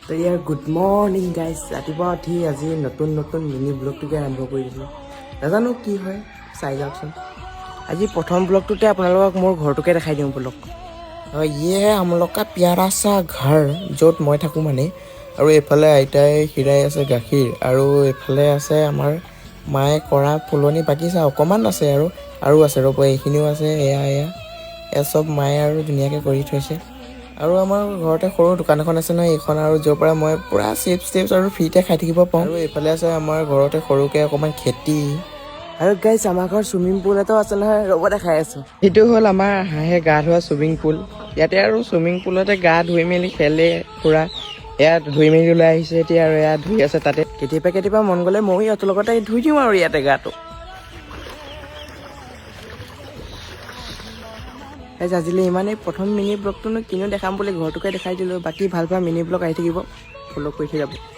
তো ইয়াৰ good morning guys ৰাতিপুৱা উঠি আজি নতুন মিনি ব্লগটোকে আৰম্ভ কৰি দিলোঁ নাজানো কি হয় চাই যাওকচোন আজি প্ৰথম ব্লগটোতে আপোনালোকক মোৰ ঘৰটোকে দেখাই দিওঁ ব্লগ ইয়ে আমলোকা প্যাৰা চা ঘৰ য'ত মই থাকোঁ মানে আৰু এইফালে আইতাই খীৰাই আছে গাখীৰ আৰু এইফালে আছে আমাৰ মায়ে কৰা ফুলনি বাগিচা অকণমান আছে আৰু আছে ৰ'ব এইখিনিও আছে এয়া চব মায়ে আৰু ধুনীয়াকৈ কৰি থৈছে আৰু আমাৰ ঘৰতে সৰু দোকান এখন আছে নহয় এইখন আৰু য'ৰ পৰা মই পূৰা চিপছ আৰু ফ্ৰীতে খাই থাকিব পাৰোঁ আৰু এইফালে আছে আমাৰ ঘৰতে সৰুকৈ অকণমান খেতি আৰু গাইজ আমাৰ ঘৰত চুইমিং পুল এটাও আছে নহয় ৰ'ব দেখাই আছোঁ সেইটো হ'ল আমাৰ হাঁহে গা ধোৱা চুইমিং পুল ইয়াতে আৰু চুইমিং পুলতে গা ধুই মেলি খেলে পূৰা এয়া ধুই মেলি ওলাই আহিছে এতিয়া আৰু এয়া ধুই আছে তাতে কেতিয়াবা মন গ'লে ময়ো ইহঁতৰ লগতে ধুই দিওঁ আৰু ইয়াতে গাটো আজিলৈ ইমানেই প্ৰথম মিনি ব্লগটোনো কিনো দেখাম বুলি ঘৰটোকে দেখাই দিলোঁ বাকী ভাল মিনি ব্লগ আহি থাকিব ফ'ল' কৰি থৈ যাব